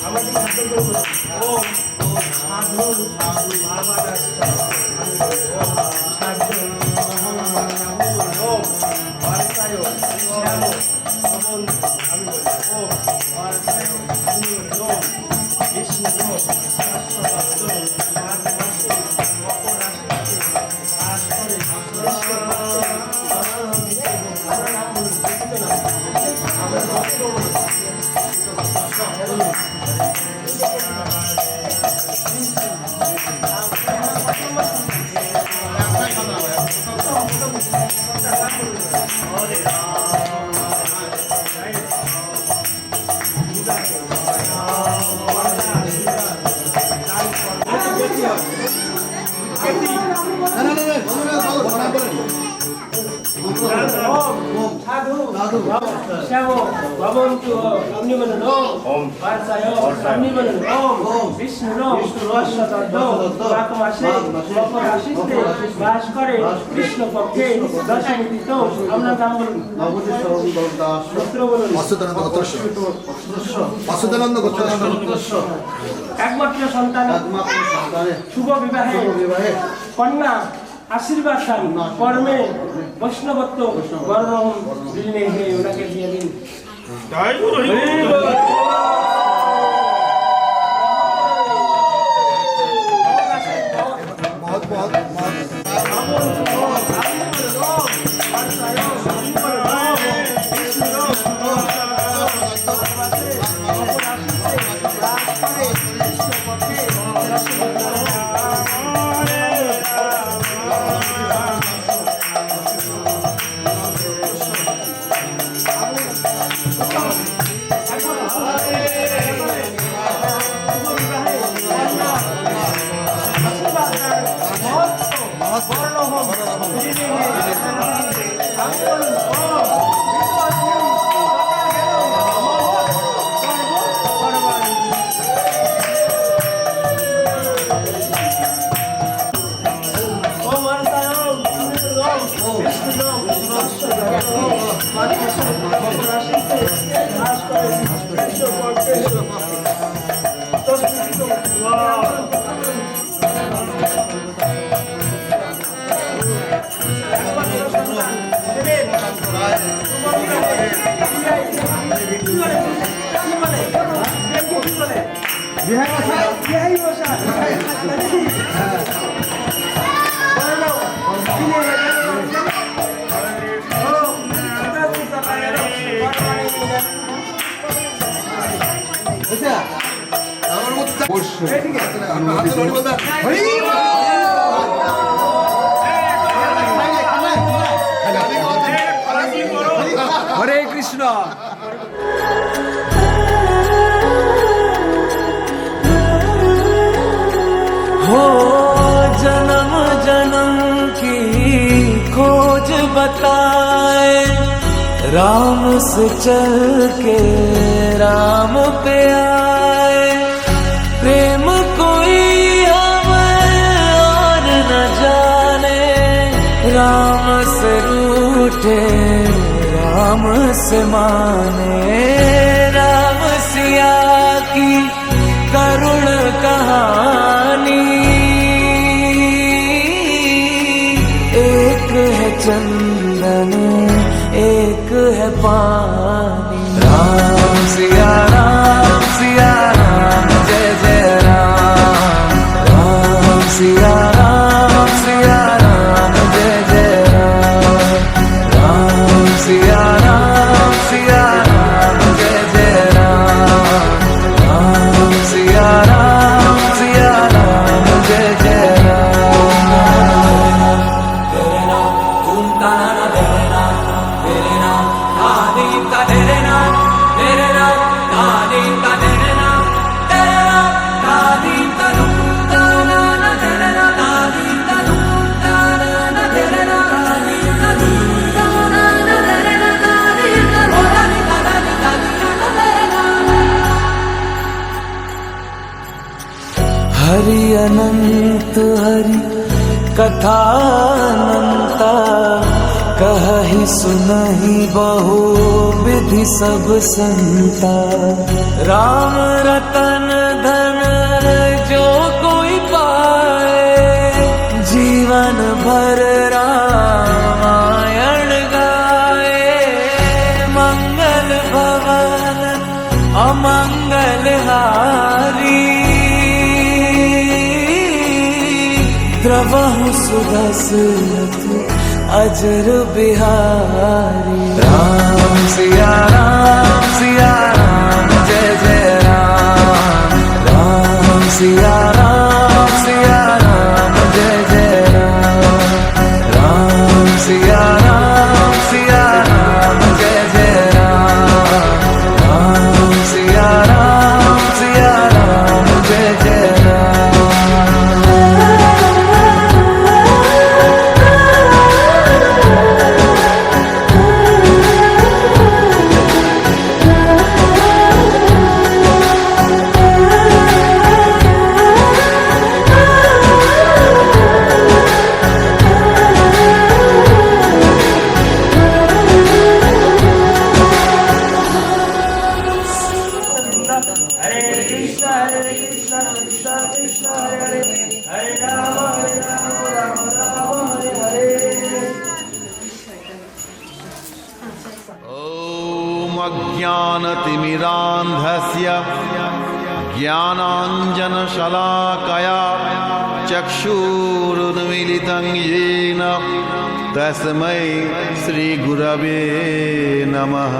আমাদের সাধু সাধু বাবা রাস্তা সাধু বারসায় শ্যাম ভবন আমি বলি ও বারসায় আমি বলি বিষ্ণু শাশ্বত মাঘ মাসে মকর রাশিতে বাস করে শ্যাম ভবন্তু অগ্নিমনন ওম বারসায় অগ্নিমনন ওম বিষ্ণু শাশ্বত মাঘ মাসে মকর রাশিতে বাস করে কৃষ্ণ পক্ষে দশমী তিথি আমরা নাম বলুন গোত্র বলুন বাসুদেবানন্দ গোত্র একমাত্র সন্তান শুভ বিবাহে কন্যা আশীর্বাদ দান কর্মে বৈষ্ণবত্ব বর্ণ দিনে ওনাকে দিয়ে দিন। হরে কৃষ্ণ। हो जन्म जन्म की खोज बताए, राम से चल के राम पे आए। प्रेम कोई हमें और न जाने, राम से रूठे राम से माने। राम सिया की करुण कहानी, एक है चंदन एक है पानी। राम सिया राम जय जय राम। राम सिया राम जय जय राम। राम सिया राम जय जय राम। राम सिया राम जय जय राम। तेरे नाम तुम ताना तेरे नाम आदि का तेरे नाम आदि का तेरे नाम आदि का तुम ताना तेरे नाम आदि का तुम ताना तेरे नाम आदि का तुम ताना तेरे नाम आदि का तेरे नाम। हरि अनंत हरि कथा अनंता, कहि सुनहि बहु विधि सब संता, राम रतन धन जो कोई पाए, जीवन भर रामायण गाए। मंगल भवन अमंगल हारी, द्रवहु सुदशरथ अजर बिहारी। राम सिया राम जय जय राम, राम सिया राम जय जय राम, राम सिया राम जय जय राम, राम सिया राम जय जय राम। हरे कृष्णा कृष्णा कृष्णा हरे हरे, हरे राम राम राम हरे हरे। ॐ अज्ञानतिमिरान्धस्य ज्ञानाञ्जनशलाकया चक्षुरुन्मीलितं येन तस्मै श्रीगुरवे नमः।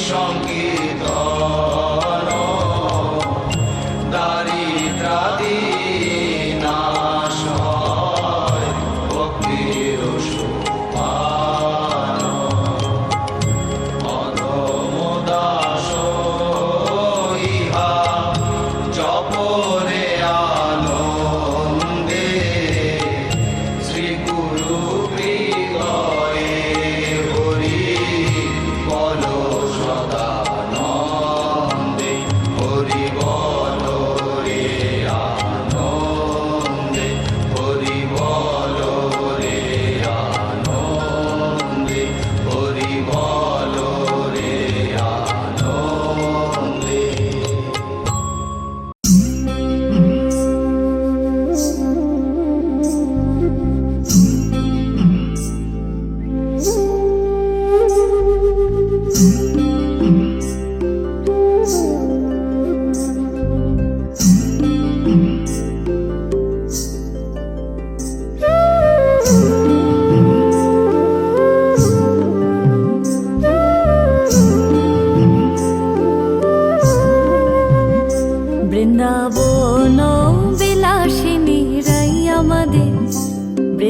সংকীর্তন দারিদ্রাদি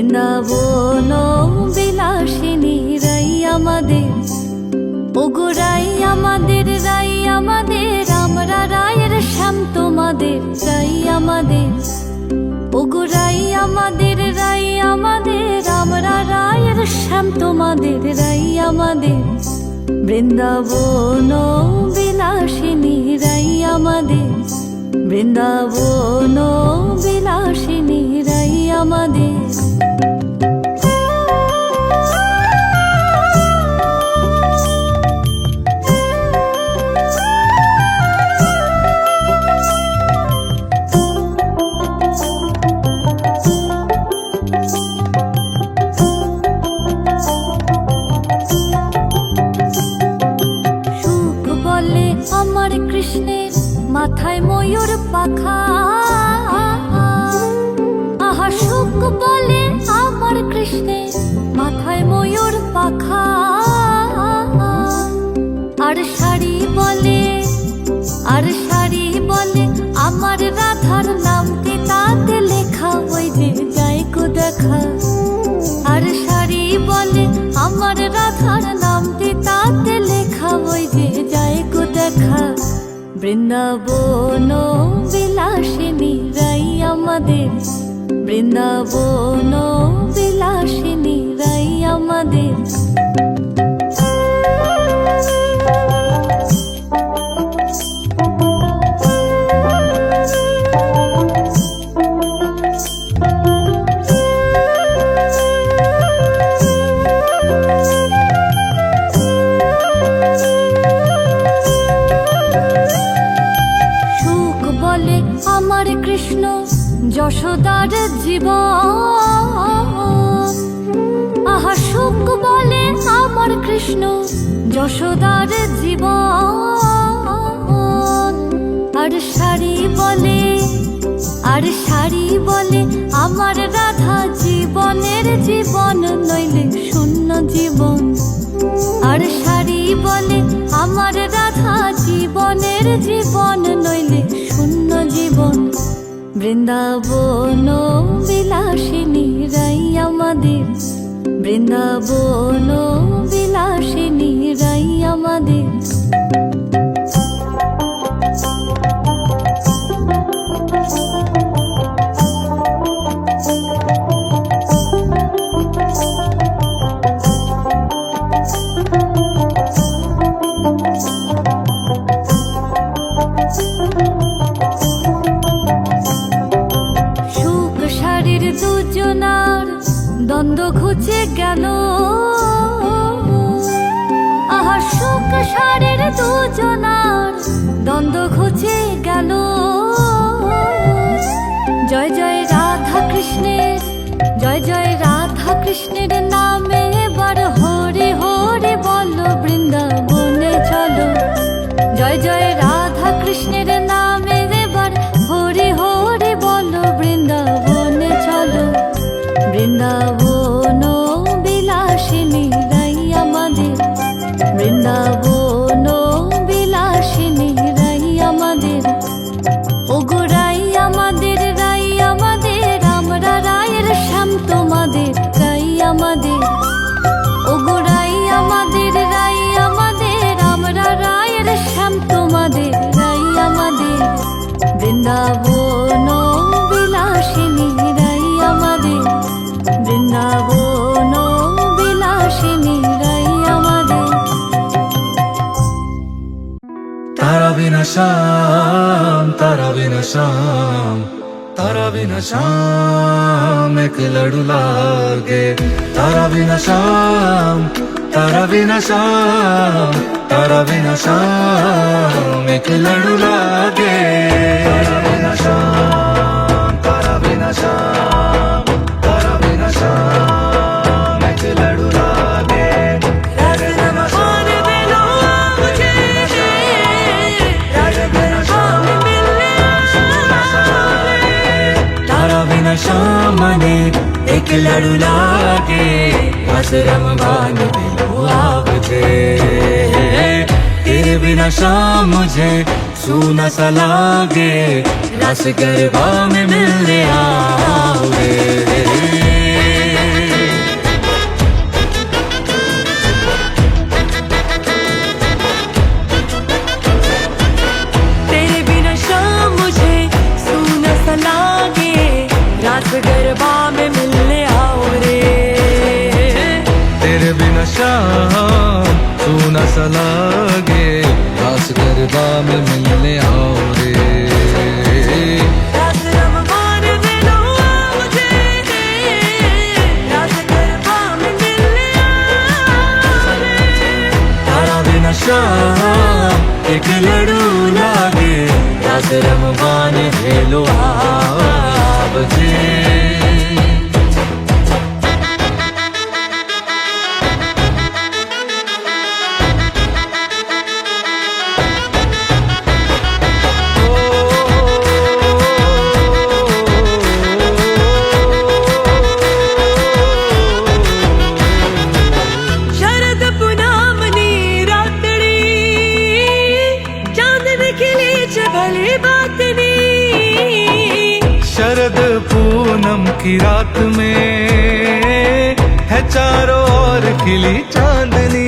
বৃন্দাবন বিলাসিনী রাই আমাদের, ওগো রাই আমাদের, রাই আমাদের, আমরা রায়ের শ্যাম তোমাদের রাই আমাদের, ওগো রাই আমাদের, রাই আমাদের, আমরা রায়ের শ্যাম তোমাদের রাই আমাদের। বৃন্দাবন বিলাসিনী রাই আমাদের, বৃন্দাবন বিলাসিনী রাই আমাদের। আমার কৃষ্ণের মাথায় ময়ূর পাখা, আহা সুখ বলে আমার কৃষ্ণের মাথায় ময়ূর পাখা। আর শাড়ি বলে, আর শাড়ি বলে আমার রাধার নামটি তাতে লেখা, ওই যে যাই কো দেখা। আর শাড়ি বলে আমার রাধার নামটি তাতে লেখা, ওই যে যাই কো দেখা। বৃন্দাবন বিলাসিনী রাই আমাদের, বৃন্দাবন বিলাসিনী রাই আমাদের। আমার কৃষ্ণ যশোদার জীবন, আহা সুখ বলে আমার কৃষ্ণ যশোদার জীবন। আর শাড়ি বলে, আর শাড়ি বলে আমার রাধা জীবনের জীবন, নইলে শূন্য জীবন। আর শাড়ি বলে আমার রাধা জীবনের জীবন, নইলে শূন্য জীবন। বৃন্দাবন বিলাসিনী রাই আমাদের, বৃন্দাবন বিলাসিনী রাই আমাদের। দুজনার দ্বন্দ্ব ঘুচে গেল, আহা সুখ সারের দুজনার দ্বন্দ্ব ঘুচে গেল। জয় জয় রাধা কৃষ্ণের, জয় জয় রাধা কৃষ্ণের নামে এবার হরে হরে বলো, বৃন্দাবনে চলো। জয় জয় রাধা কৃষ্ণের নামে এবার হরে হরে বলো, বৃন্দাবনে চলো। বৃন্দাবন বিলাসিনী রাই আমাদের, বৃন্দাবন বিলাসিনী রাই আমাদের, ওগো রাই আমাদের, রাই আমাদের, আমরা রায়ের শ্যাম তোমাদের রাই আমাদের, ওগো রাই আমাদের, রাই আমাদের, আমরা রায়ের শ্যাম তোমাদের রাই আমাদের। বৃন্দাবন বিলাসিনী রাই আমাদের, বৃন্দাবন বিলাসিনী রাই আমাদের। तारा बिना शाम, तारा बिना शाम, तारा बिना शाम एक लड़ू लागे। तारा बिना शाम, तारा बिना शाम, तारा बिना शाम एक लड़ू लागे। तारा बिना शाम, तारा बिना शाम, तारा बिना शाम एक लड़ू लागे। तारा बिना शाम मने एक लड़ू लागे, आश्रम बान दिलो आवजे। तेरे बिना शाम मुझे सूना सा लागे, रस गरबा में मिलने आओगे। गाने भेलो आवजे। शरद पुनमनी रातड़ी चांदन खिली छे भली बातनी। शरद पूनम की रात में है चारों ओर खिली चांदनी।